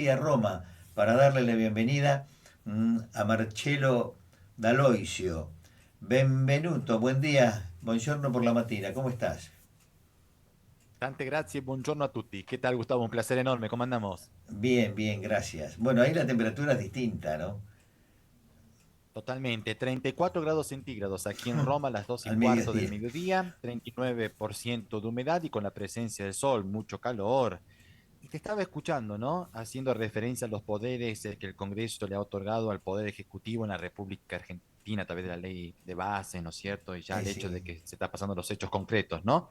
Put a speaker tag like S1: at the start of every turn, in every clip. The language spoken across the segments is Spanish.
S1: A Roma para darle la bienvenida a Marcello D'Aloisio. Benvenuto, buen día, buongiorno por la mattina, ¿cómo estás?
S2: Tante grazie, buongiorno a tutti. ¿Qué tal, Gustavo? Un placer enorme. ¿Cómo andamos?
S1: Bien, bien, gracias. Bueno, ahí la temperatura es distinta, ¿no?
S2: Totalmente. 34 grados centígrados aquí en Roma a las 2 y
S1: Al
S2: cuarto del
S1: mediodía.
S2: mediodía, 39% de humedad y con la presencia del sol, mucho calor. Y te estaba escuchando, ¿no? Haciendo referencia a los poderes que el Congreso le ha otorgado al Poder Ejecutivo en la República Argentina a través de la ley de base, ¿no es cierto? Y ya el hecho
S1: Sí.
S2: de que se está pasando los hechos concretos, ¿no?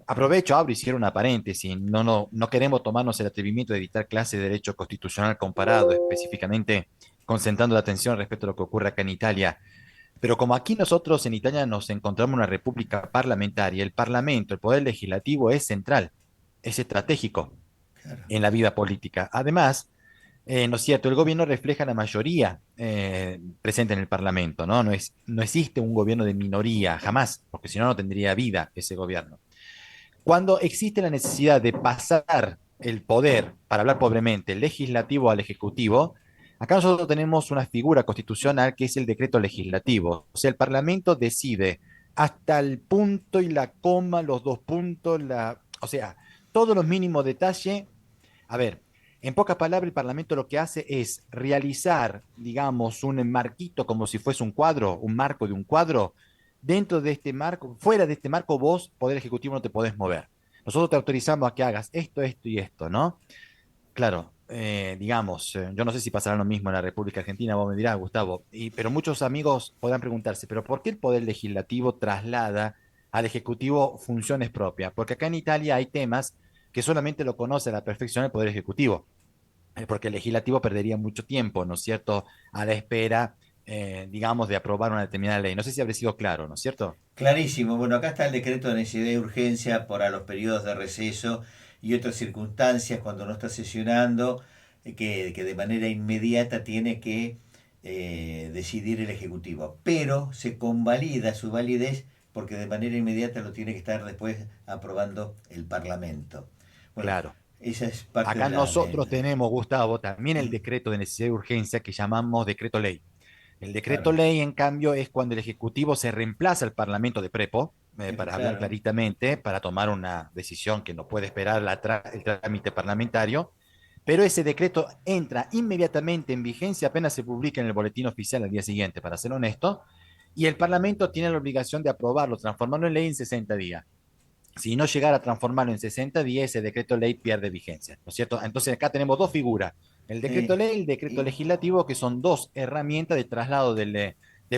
S2: Aprovecho, abro y cierro una paréntesis. No queremos tomarnos el atrevimiento de dictar clases de derecho constitucional comparado, específicamente concentrando la atención respecto a lo que ocurre acá en Italia. Pero como aquí nosotros en Italia nos encontramos en una república parlamentaria, el Parlamento, el poder legislativo es central, es estratégico
S1: Claro.
S2: en la vida política. Además, ¿no es cierto? El gobierno refleja la mayoría presente en el Parlamento, ¿no? No existe un gobierno de minoría, jamás, porque si no, no tendría vida ese gobierno. Cuando existe la necesidad de pasar el poder, para hablar pobremente, legislativo al ejecutivo, acá nosotros tenemos una figura constitucional que es el decreto legislativo. O sea, el Parlamento decide hasta el punto y la coma, los dos puntos, o sea, todos los mínimos detalles. A ver, en pocas palabras, el Parlamento lo que hace es realizar, digamos, un marquito como si fuese un cuadro, un marco de un cuadro. Dentro de este marco, fuera de este marco, vos, Poder Ejecutivo, no te podés mover. Nosotros te autorizamos a que hagas esto, esto y esto, ¿no? Claro, digamos, yo no sé si pasará lo mismo en la República Argentina, vos me dirás, Gustavo, pero muchos amigos podrán preguntarse, ¿pero por qué el Poder Legislativo traslada al Ejecutivo funciones propias? Porque acá en Italia hay temas que solamente lo conoce a la perfección el Poder Ejecutivo, porque el Legislativo perdería mucho tiempo, ¿no es cierto?, a la espera, digamos, de aprobar una determinada ley. No sé si habré sido claro, ¿no es cierto?
S1: Clarísimo. Bueno, acá está el decreto de necesidad de urgencia para los periodos de receso y otras circunstancias cuando no está sesionando, que de manera inmediata tiene que decidir el Ejecutivo. Pero se convalida su validez porque de manera inmediata lo tiene que estar después aprobando el Parlamento. Bueno,
S2: Claro.
S1: esa es parte de
S2: Acá
S1: la...
S2: nosotros tenemos, Gustavo, también el decreto de necesidad de urgencia que llamamos decreto ley. El decreto
S1: Claro,
S2: ley, en cambio, es cuando el Ejecutivo se reemplaza al Parlamento de prepo, para hablar
S1: claro.
S2: claritamente, para tomar una decisión que no puede esperar el trámite parlamentario, pero ese decreto entra inmediatamente en vigencia apenas se publica en el boletín oficial al día siguiente, para ser honesto, y el Parlamento tiene la obligación de aprobarlo, transformarlo en ley en 60 días. Si no llegara a transformarlo en 60 días, ese decreto ley pierde vigencia, ¿no es cierto? Entonces acá tenemos dos figuras, el decreto
S1: Sí.
S2: ley y el decreto
S1: Y,
S2: legislativo, que son dos herramientas de traslado de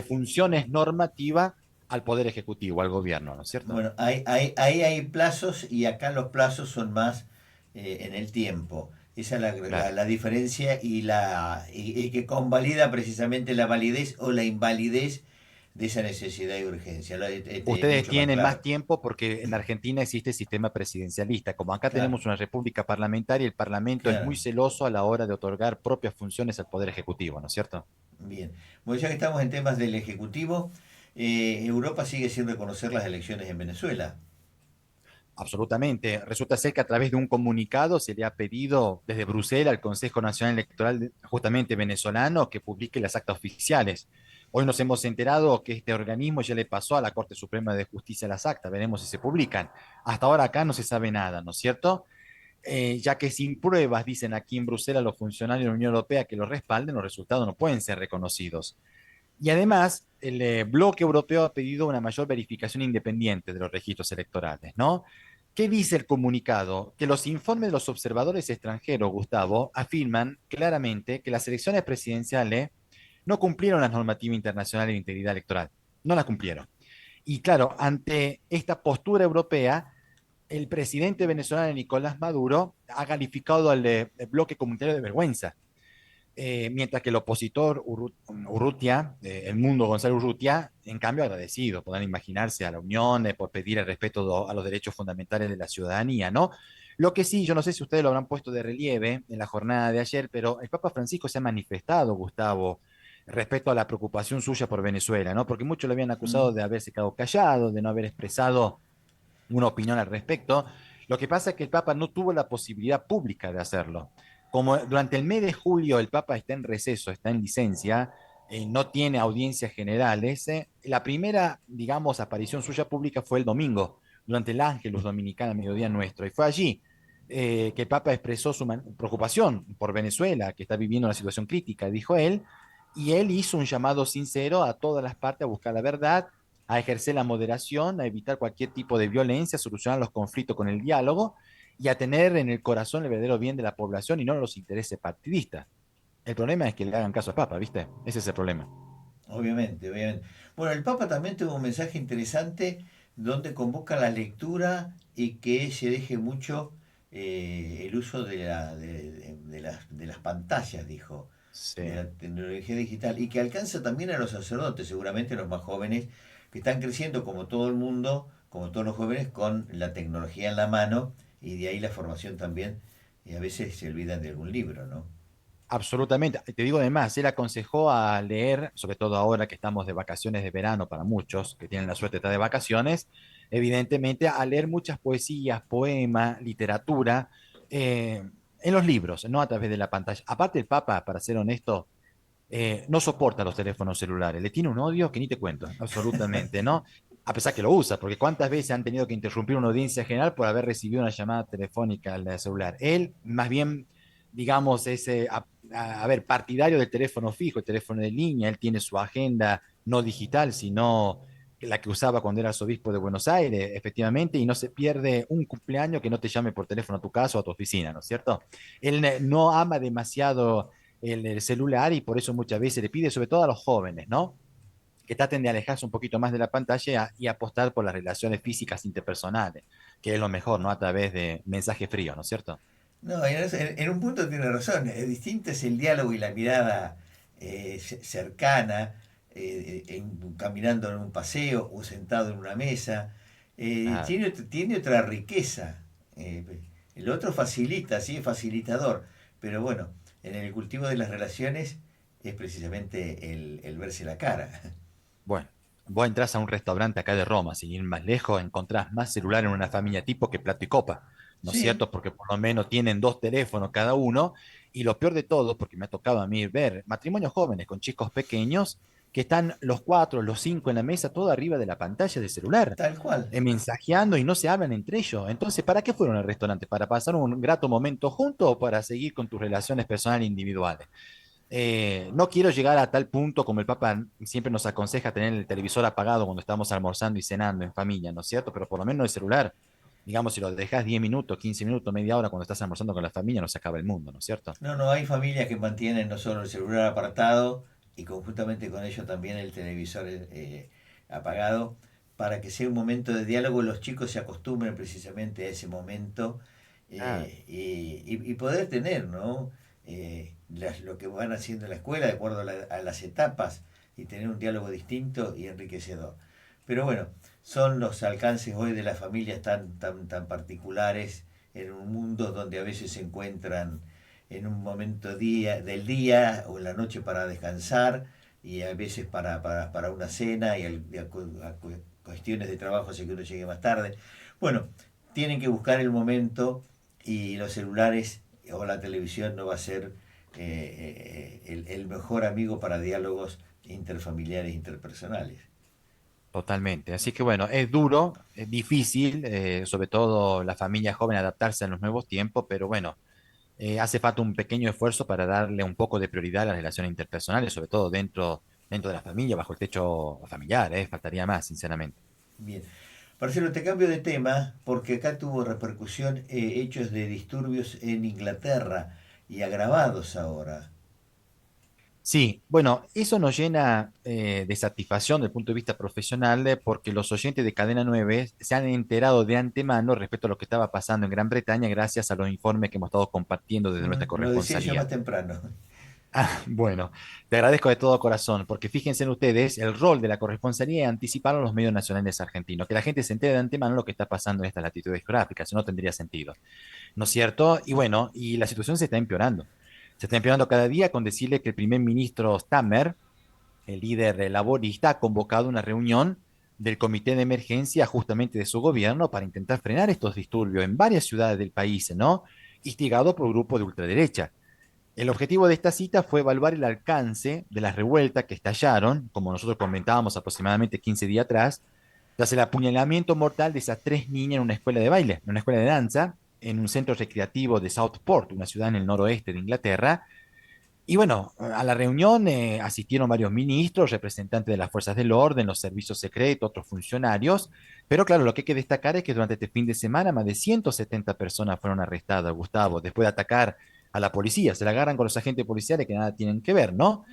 S2: funciones normativas al Poder Ejecutivo, al gobierno, ¿no es cierto?
S1: bueno, ahí hay plazos y acá los plazos son más en el tiempo. Esa es
S2: Claro.
S1: la diferencia y que convalida precisamente la validez o la invalidez de esa necesidad y urgencia. Este es
S2: Ustedes
S1: mucho más
S2: tienen más
S1: claro.
S2: tiempo porque en Argentina existe el sistema presidencialista. Como acá
S1: Claro,
S2: tenemos una república parlamentaria, el Parlamento es
S1: claro.
S2: muy celoso a la hora de otorgar propias funciones al Poder Ejecutivo, ¿no es cierto?
S1: Bien. Bueno, ya que estamos en temas del Ejecutivo, Europa sigue sin reconocer las elecciones en Venezuela.
S2: Absolutamente. Resulta ser que a través de un comunicado se le ha pedido desde Bruselas al Consejo Nacional Electoral, justamente venezolano, que publique las actas oficiales. Hoy nos hemos enterado que este organismo ya le pasó a la Corte Suprema de Justicia las actas. Veremos si se publican. Hasta ahora acá no se sabe nada, ¿no es cierto? Ya que sin pruebas, dicen aquí en Bruselas los funcionarios de la Unión Europea que lo respalden, los resultados no pueden ser reconocidos. Y además, el bloque europeo ha pedido una mayor verificación independiente de los registros electorales, ¿no? ¿Qué dice el comunicado? Que los informes de los observadores extranjeros, Gustavo, afirman claramente que las elecciones presidenciales no cumplieron las normativas internacionales de integridad electoral. No las cumplieron. Y claro, ante esta postura europea, el presidente venezolano Nicolás Maduro ha calificado al bloque comunitario de vergüenza, mientras que el opositor Urrutia, el mundo Gonzalo Urrutia, en cambio agradecido, podrán imaginarse a la Unión por pedir el respeto a los derechos fundamentales de la ciudadanía, ¿no? Lo que sí, yo no sé si ustedes lo habrán puesto de relieve en la jornada de ayer, pero el Papa Francisco se ha manifestado, Gustavo, respecto a la preocupación suya por Venezuela, ¿no? Porque muchos lo habían acusado
S1: Mm.
S2: de haberse quedado callado, de no haber expresado una opinión al respecto. Lo que pasa es que el Papa no tuvo la posibilidad pública de hacerlo. como durante el mes de julio el Papa está en receso, está en licencia, no tiene audiencias generales, la primera, digamos, aparición suya pública fue el domingo, durante el Ángelus Dominicana, mediodía nuestro, y fue allí que el Papa expresó su preocupación por Venezuela, que está viviendo una situación crítica, dijo él, y él hizo un llamado sincero a todas las partes a buscar la verdad, a ejercer la moderación, a evitar cualquier tipo de violencia, a solucionar los conflictos con el diálogo y a tener en el corazón el verdadero bien de la población y no los intereses partidistas. El problema es que le hagan caso al Papa, ¿viste? Ese es el problema.
S1: Obviamente, obviamente. Bueno, el Papa también tuvo un mensaje interesante donde convoca la lectura y que se deje mucho el uso de las pantallas, dijo,
S2: Sí.
S1: de la tecnología digital, y que alcanza también a los sacerdotes, seguramente los más jóvenes, que están creciendo como todo el mundo, como todos los jóvenes, con la tecnología en la mano, y de ahí la formación también, y a veces se olvidan de algún libro, ¿no?
S2: Absolutamente. Te digo además, él aconsejó a leer, sobre todo ahora que estamos de vacaciones de verano para muchos que tienen la suerte de estar de vacaciones, evidentemente a leer muchas poesías, poemas, literatura, en los libros, no a través de la pantalla. Aparte el Papa, para ser honesto, no soporta los teléfonos celulares, le tiene un odio que ni te cuento, absolutamente, ¿no? A pesar que lo usa, porque cuántas veces han tenido que interrumpir una audiencia general por haber recibido una llamada telefónica al celular. Él, más bien, digamos, es, a ver, partidario del teléfono fijo, el teléfono de línea, él tiene su agenda no digital, sino la que usaba cuando era arzobispo de Buenos Aires, efectivamente, y no se pierde un cumpleaños que no te llame por teléfono a tu casa o a tu oficina, ¿no es cierto? Él no ama demasiado el celular y por eso muchas veces le pide, sobre todo a los jóvenes, ¿no? Que traten de alejarse un poquito más de la pantalla y apostar por las relaciones físicas interpersonales, que es lo mejor, ¿no? A través de mensajes fríos, ¿no es cierto?
S1: No, en un punto tiene razón. Distinto es el diálogo y la mirada cercana, caminando en un paseo o sentado en una mesa.
S2: Ah,
S1: Tiene otra riqueza. Eh, el otro facilita, sí, es facilitador. Pero bueno, en el cultivo de las relaciones es precisamente el verse la cara.
S2: bueno, vos entras a un restaurante acá de Roma, sin ir más lejos, encontrás más celular en una familia tipo que plato y copa, ¿no es
S1: Sí,
S2: cierto? Porque por lo menos tienen dos teléfonos cada uno. Y lo peor de todo, porque me ha tocado a mí ver matrimonios jóvenes con chicos pequeños que están los cuatro, los cinco en la mesa, todo arriba de la pantalla del celular,
S1: tal cual.
S2: mensajeando y no se hablan entre ellos. Entonces, ¿para qué fueron al restaurante? ¿Para pasar un grato momento juntos o para seguir con tus relaciones personales individuales? No quiero llegar a tal punto como el Papa siempre nos aconseja tener el televisor apagado cuando estamos almorzando y cenando en familia, ¿no es cierto? Pero por lo menos el celular, digamos, si lo dejas 10 minutos, 15 minutos, media hora cuando estás almorzando con la familia, no se acaba el mundo, ¿no es cierto?
S1: No, no, hay familias que mantienen no solo el celular apartado y conjuntamente con ello también el televisor apagado para que sea un momento de diálogo, los chicos se acostumbren precisamente a ese momento
S2: Ah,
S1: y poder tener, ¿no? Lo que van haciendo en la escuela de acuerdo a las etapas y tener un diálogo distinto y enriquecedor. Pero bueno, son los alcances hoy de las familias tan particulares en un mundo donde a veces se encuentran en un momento del día o en la noche para descansar y a veces para una cena y cuestiones de trabajo hace que uno llegue más tarde. Bueno, tienen que buscar el momento y los celulares o la televisión no va a ser el mejor amigo para diálogos interfamiliares, interpersonales.
S2: totalmente. Así que bueno, es duro, es difícil, sobre todo la familia joven adaptarse a los nuevos tiempos, pero bueno, hace falta un pequeño esfuerzo para darle un poco de prioridad a las relaciones interpersonales, sobre todo dentro de la familia, bajo el techo familiar, faltaría más, sinceramente.
S1: Bien. Marcelo, te cambio de tema porque acá tuvo repercusión hechos de disturbios en Inglaterra y agravados ahora.
S2: Sí, bueno, eso nos llena de satisfacción desde el punto de vista profesional porque los oyentes de Cadena 9 se han enterado de antemano respecto a lo que estaba pasando en Gran Bretaña gracias a los informes que hemos estado compartiendo desde nuestra
S1: Lo decía yo
S2: corresponsalía.
S1: más temprano.
S2: Bueno, te agradezco de todo corazón, porque fíjense en ustedes, el rol de la corresponsalía es anticipar a los medios nacionales argentinos, que la gente se entere de antemano lo que está pasando en estas latitudes geográficas, si no tendría sentido, ¿no es cierto? Y bueno, y la situación se está empeorando. Se está empeorando cada día con decirle que el primer ministro Stammer, el líder laborista, ha convocado una reunión del comité de emergencia justamente de su gobierno para intentar frenar estos disturbios en varias ciudades del país, ¿no? Instigado por grupos de ultraderecha. El objetivo de esta cita fue evaluar el alcance de las revueltas que estallaron, como nosotros comentábamos aproximadamente 15 días atrás, tras el apuñalamiento mortal de esas tres niñas en una escuela de baile, en una escuela de danza, en un centro recreativo de Southport, una ciudad en el noroeste de Inglaterra. Y bueno, a la reunión asistieron varios ministros, representantes de las fuerzas del orden, los servicios secretos, otros funcionarios. Pero claro, lo que hay que destacar es que durante este fin de semana más de 170 personas fueron arrestadas, Gustavo, después de atacar a la policía. Se la agarran con los agentes policiales que nada tienen que ver, ¿no?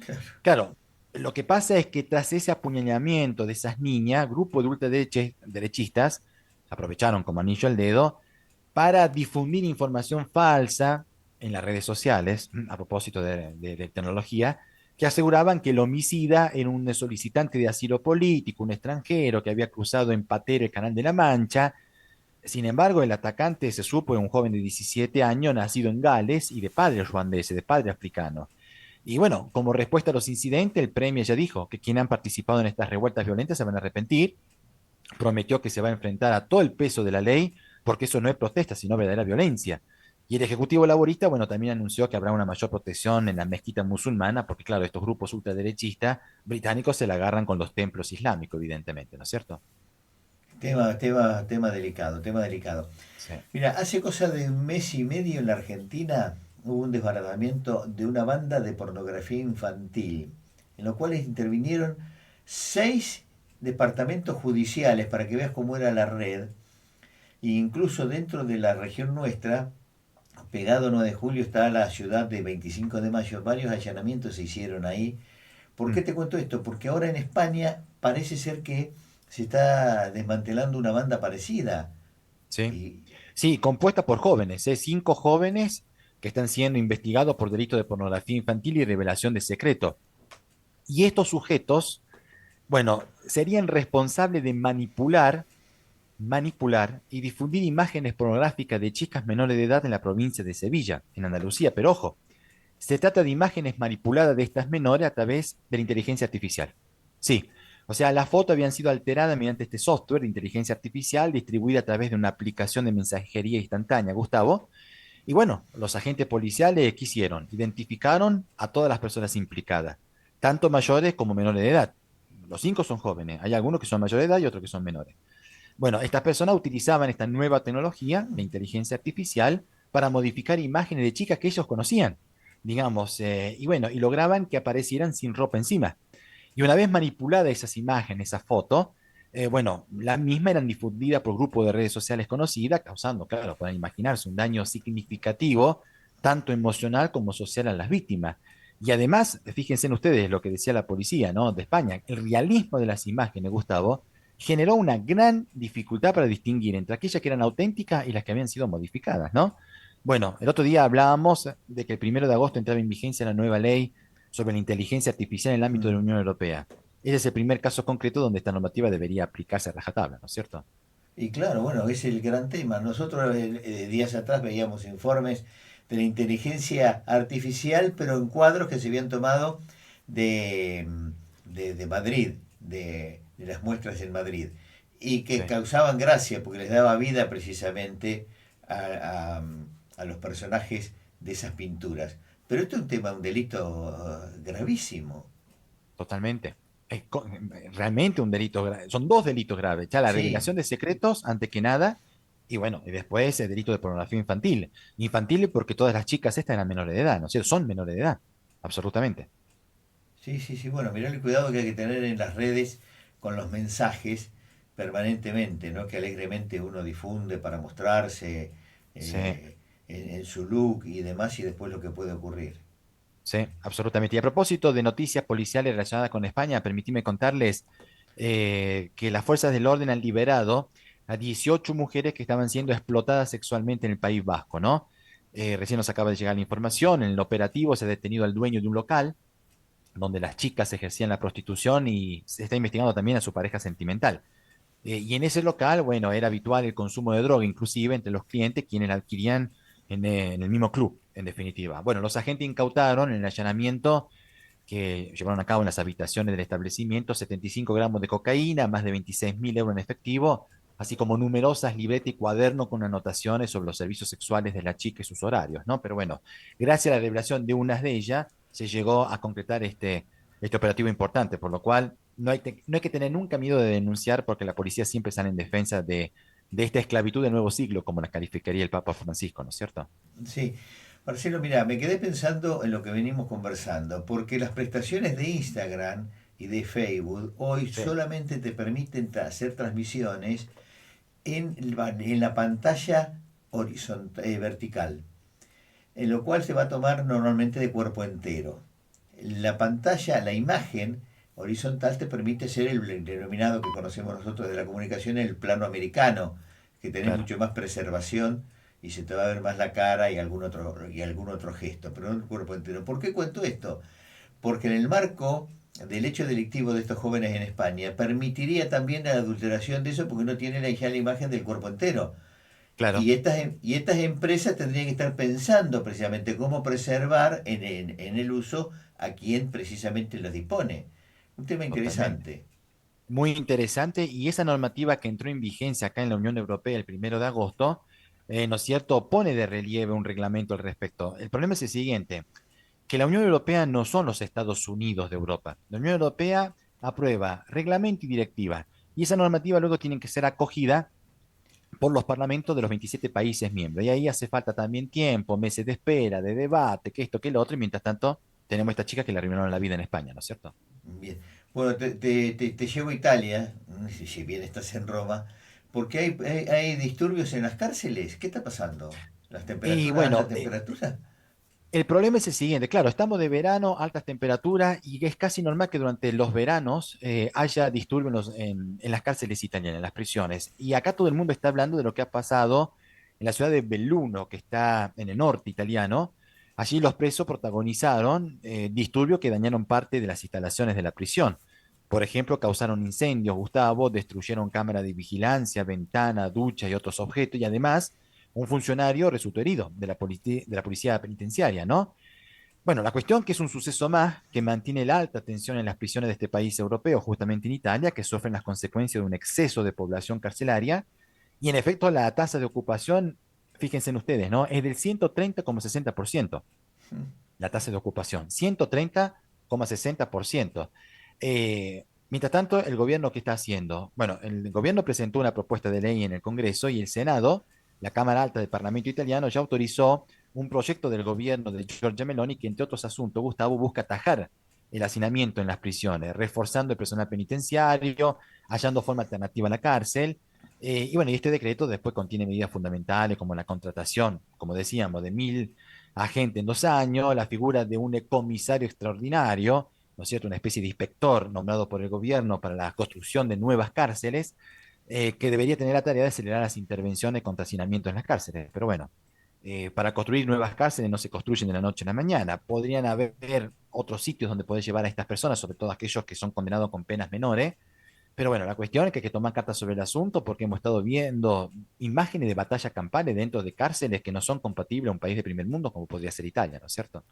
S2: Claro, lo que pasa es que tras ese apuñalamiento de esas niñas, grupos de ultraderechistas aprovecharon como anillo al dedo para difundir información falsa en las redes sociales, a propósito de tecnología, que aseguraban que el homicida era un solicitante de asilo político, un extranjero que había cruzado en patera el Canal de la Mancha. Sin embargo, el atacante se supo de un joven de 17 años, nacido en Gales y de padre ruandés, de padre africano. Y bueno, como respuesta a los incidentes, el premio ya dijo que quienes han participado en estas revueltas violentas se van a arrepentir, prometió que se va a enfrentar a todo el peso de la ley, porque eso no es protesta, sino verdadera violencia. Y el Ejecutivo Laborista, bueno, también anunció que habrá una mayor protección en la mezquita musulmana, porque claro, estos grupos ultraderechistas británicos se la agarran con los templos islámicos, evidentemente, ¿no es cierto?
S1: Tema delicado, tema delicado.
S2: Sí.
S1: Mira, hace cosa de un mes y medio en la Argentina hubo un desbaratamiento de una banda de pornografía infantil, en lo cual intervinieron 6 departamentos judiciales para que veas cómo era la red, e incluso dentro de la región nuestra, pegado 9 de julio, está la ciudad de 25 de mayo, varios allanamientos se hicieron ahí. ¿Por qué
S2: Mm.
S1: te cuento esto? Porque ahora en España parece ser que se está desmantelando una banda parecida.
S2: Sí.
S1: Y
S2: Sí, compuesta por jóvenes, ¿eh? 5 jóvenes que están siendo investigados por delito de pornografía infantil y revelación de secreto. Y estos sujetos, bueno, serían responsables de manipular y difundir imágenes pornográficas de chicas menores de edad en la provincia de Sevilla, en Andalucía. Pero ojo, se trata de imágenes manipuladas de estas menores a través de la inteligencia artificial. Sí, o sea, las fotos habían sido alteradas mediante este software de inteligencia artificial distribuida a través de una aplicación de mensajería instantánea, Gustavo. Y bueno, los agentes policiales, ¿qué hicieron? Identificaron a todas las personas implicadas, tanto mayores como menores de edad. Los 5 son jóvenes, hay algunos que son mayores de edad y otros que son menores. Bueno, estas personas utilizaban esta nueva tecnología, la inteligencia artificial, para modificar imágenes de chicas que ellos conocían, digamos, y bueno, y lograban que aparecieran sin ropa encima. Y una vez manipuladas esas imágenes, esa foto, bueno, las mismas eran difundidas por grupos de redes sociales conocidas, causando, claro, pueden imaginarse, un daño significativo, tanto emocional como social a las víctimas. Y además, fíjense en ustedes lo que decía la policía, ¿no? De España, el realismo de las imágenes, Gustavo, generó una gran dificultad para distinguir entre aquellas que eran auténticas y las que habían sido modificadas, ¿no? Bueno, el otro día hablábamos de que el 1 de agosto entraba en vigencia la nueva ley sobre la inteligencia artificial en el ámbito de la
S1: mm,
S2: Unión Europea. Ese es el primer caso concreto donde esta normativa debería aplicarse a rajatabla, ¿no es cierto?
S1: y claro, bueno, es el gran tema. Nosotros días atrás veíamos informes de la inteligencia artificial, pero en cuadros que se habían tomado de, de Madrid, de las muestras en Madrid, y que
S2: Sí.
S1: causaban gracia porque les daba vida precisamente a, a- a los personajes de esas pinturas. Pero esto es un tema, un delito gravísimo.
S2: Totalmente. Realmente un delito grave. Son dos delitos graves. Ya la
S1: Sí,
S2: revelación de secretos, antes que nada, y bueno, y después el delito de pornografía infantil. Infantil porque todas las chicas estas eran menores de edad, ¿no es cierto? Son menores de edad, absolutamente.
S1: sí, sí, sí. Bueno, mirá el cuidado que hay que tener en las redes con los mensajes permanentemente, ¿no? Que alegremente uno difunde para mostrarse
S2: Sí,
S1: en su look y demás y después lo que puede ocurrir.
S2: sí, absolutamente. Y a propósito de noticias policiales relacionadas con España, permitidme contarles que las fuerzas del orden han liberado a 18 mujeres que estaban siendo explotadas sexualmente en el País Vasco, ¿no? Recién nos acaba de llegar la información, en el operativo se ha detenido al dueño de un local donde las chicas ejercían la prostitución y se está investigando también a su pareja sentimental. Y en ese local, bueno, era habitual el consumo de droga, inclusive entre los clientes quienes la adquirían en el mismo club, en definitiva. Bueno, los agentes incautaron en el allanamiento que llevaron a cabo en las habitaciones del establecimiento 75 gramos de cocaína, más de 26.000 euros en efectivo así como numerosas libretas y cuadernos con anotaciones sobre los servicios sexuales de la chica y sus horarios, ¿no? Pero bueno, gracias a la revelación de unas de ellas, se llegó a concretar este operativo importante, por lo cual no hay que tener nunca miedo de denunciar porque la policía siempre sale en defensa de esta esclavitud del nuevo siglo, como la calificaría el Papa Francisco, ¿no es cierto?
S1: Sí. Marcelo, mira, me quedé pensando en lo que venimos conversando, porque las prestaciones de Instagram y de Facebook hoy
S2: Sí,
S1: solamente te permiten hacer transmisiones en la pantalla vertical, en lo cual se va a tomar normalmente de cuerpo entero. La pantalla, la imagen horizontal te permite ser el denominado que conocemos nosotros de la comunicación, el plano americano, que tenés
S2: claro,
S1: mucho más preservación y se te va a ver más la cara y algún otro gesto, pero no el cuerpo entero. ¿Por qué cuento esto? Porque en el marco del hecho delictivo de estos jóvenes en España permitiría también la adulteración de eso porque no tienen ya la imagen del cuerpo entero.
S2: claro,
S1: Y estas empresas tendrían que estar pensando precisamente cómo preservar en el uso a quien precisamente los dispone. Un tema
S2: totalmente.
S1: interesante.
S2: Muy interesante. Y esa normativa que entró en vigencia acá en la Unión Europea el 1 de agosto, ¿no es cierto?, pone de relieve un reglamento al respecto. El problema es el siguiente, que la Unión Europea no son los Estados Unidos de Europa. La Unión Europea aprueba reglamento y directiva. Y esa normativa luego tiene que ser acogida por los parlamentos de los 27 países miembros. Y ahí hace falta también tiempo, meses de espera, de debate, que esto, que lo otro. Y mientras tanto, tenemos esta chica que le arruinaron la vida en España, ¿no es cierto?
S1: Bien. Bueno, te llevo a Italia, si bien estás en Roma, porque hay disturbios en las cárceles. ¿Qué está pasando? ¿Las
S2: Y
S1: temperaturas, alta
S2: bueno,
S1: temperatura?
S2: el problema es el siguiente, claro, estamos de verano, altas temperaturas y es casi normal que durante los veranos haya disturbios en las cárceles italianas, en las prisiones. Y acá todo el mundo está hablando de lo que ha pasado en la ciudad de Belluno, que está en el norte italiano. Allí los presos protagonizaron disturbios que dañaron parte de las instalaciones de la prisión. Por ejemplo, causaron incendios, Gustavo, destruyeron cámaras de vigilancia, ventanas, duchas y otros objetos y además un funcionario resultó herido de la policía penitenciaria, ¿no? Bueno, la cuestión que es un suceso más que mantiene la alta tensión en las prisiones de este país europeo, justamente en Italia, que sufren las consecuencias de un exceso de población carcelaria. Y en efecto, la tasa de ocupación, fíjense en ustedes, ¿no? Es del 130,60%. La tasa de ocupación, 130,60%. Mientras tanto, ¿el gobierno qué está haciendo? Bueno, el gobierno presentó una propuesta de ley en el Congreso y el Senado, la Cámara Alta del Parlamento italiano, ya autorizó un proyecto del gobierno de Giorgia Meloni que, entre otros asuntos, Gustavo, busca atajar el hacinamiento en las prisiones, reforzando el personal penitenciario, hallando forma alternativa a la cárcel. Y bueno, y este decreto después contiene medidas fundamentales como la contratación, como decíamos, de 1.000 agentes en 2 años, la figura de un comisario extraordinario, ¿no es cierto?, una especie de inspector nombrado por el gobierno para la construcción de nuevas cárceles, que debería tener la tarea de acelerar las intervenciones contra hacinamiento en las cárceles. Pero bueno, para construir nuevas cárceles no se construyen de la noche a la mañana. Podrían haber otros sitios donde poder llevar a estas personas, sobre todo aquellos que son condenados con penas menores. Pero bueno, la cuestión es que hay que tomar cartas sobre el asunto porque hemos estado viendo imágenes de batallas campales dentro de cárceles que no son compatibles a un país de primer mundo como podría ser Italia, ¿no es cierto?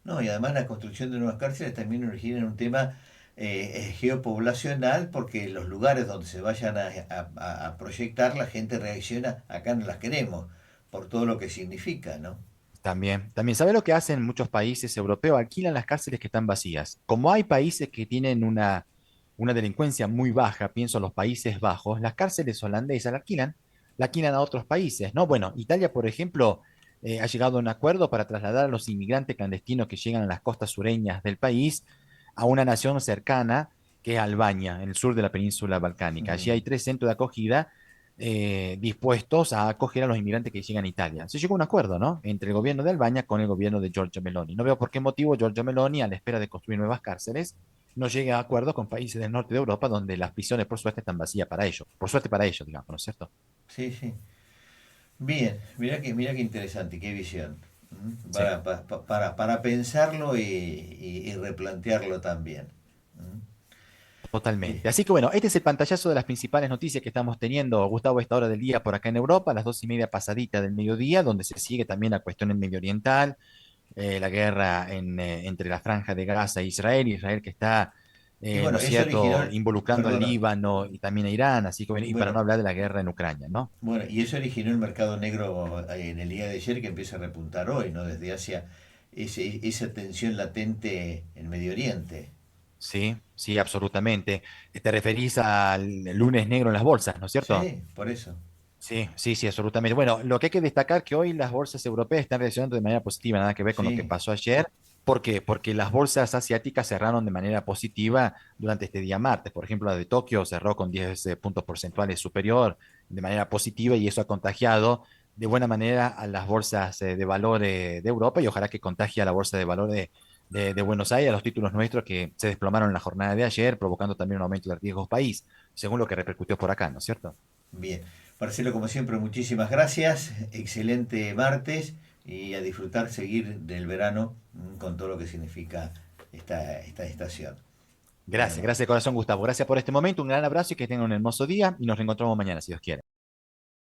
S1: No, y además la construcción de nuevas cárceles también origina en un tema geopoblacional, porque los lugares donde se vayan a proyectar, la gente reacciona, acá no las queremos, por todo lo que significa, ¿no?
S2: También, ¿sabe lo que hacen muchos países europeos? Alquilan las cárceles que están vacías. Como hay países que tienen una delincuencia muy baja, pienso en los Países Bajos, las cárceles holandesas la alquilan a otros países, ¿no? Bueno, Italia, por ejemplo, ha llegado a un acuerdo para trasladar a los inmigrantes clandestinos que llegan a las costas sureñas del país a una nación cercana, que es Albania, en el sur de la península balcánica. Allí hay 3 centros de acogida dispuestos a acoger a los inmigrantes que llegan a Italia. Se llegó a un acuerdo, ¿no?, entre el gobierno de Albania con el gobierno de Giorgia Meloni. No veo por qué motivo Giorgia Meloni, a la espera de construir nuevas cárceles, no llegue a acuerdos con países del norte de Europa donde las prisiones, por suerte, están vacías para ellos. Por suerte para ellos, digamos, ¿no es cierto?
S1: Sí, sí. Bien, mira qué interesante, qué visión.
S2: Sí.
S1: Para pensarlo y replantearlo también. ¿Mm? Bien.
S2: Totalmente. Así que bueno, este es el pantallazo de las principales noticias que estamos teniendo, Gustavo, a esta hora del día por acá en Europa, a las 2:30 pasadita del mediodía, donde se sigue también la cuestión en Medio Oriental, la guerra entre la Franja de Gaza e Israel, Israel que está
S1: Y
S2: ¿no
S1: bueno,
S2: es
S1: eso
S2: cierto?
S1: originó,
S2: Involucrando al
S1: perdona,
S2: Líbano y también a Irán, así que, bueno, y para no
S1: bueno,
S2: hablar de la guerra en Ucrania, ¿no?
S1: bueno, y eso originó el mercado negro en el día de ayer que empieza a repuntar hoy, ¿no? Desde Asia, esa tensión latente en Medio Oriente.
S2: Sí, sí, absolutamente. Te referís al lunes negro en las bolsas, ¿no es cierto?
S1: Sí, por eso.
S2: Sí, sí, sí, absolutamente. Bueno, lo que hay que destacar que hoy las bolsas europeas están reaccionando de manera positiva, nada que ver con lo que
S1: Sí,
S2: pasó ayer. ¿Por qué? Porque las bolsas asiáticas cerraron de manera positiva durante este día martes. Por ejemplo, la de Tokio cerró con 10 puntos porcentuales superior de manera positiva y eso ha contagiado de buena manera a las bolsas de valores de Europa y ojalá que contagie a la bolsa de valores de Buenos Aires, a los títulos nuestros que se desplomaron en la jornada de ayer, provocando también un aumento de riesgos país, según lo que repercutió por acá, ¿no es cierto?
S1: bien. Marcelo, como siempre, muchísimas gracias. Excelente martes y a disfrutar, seguir del verano con todo lo que significa esta estación.
S2: Gracias, gracias de corazón, Gustavo. Gracias por este momento, un gran abrazo y que tengan un hermoso día y nos reencontramos mañana, si Dios quiere.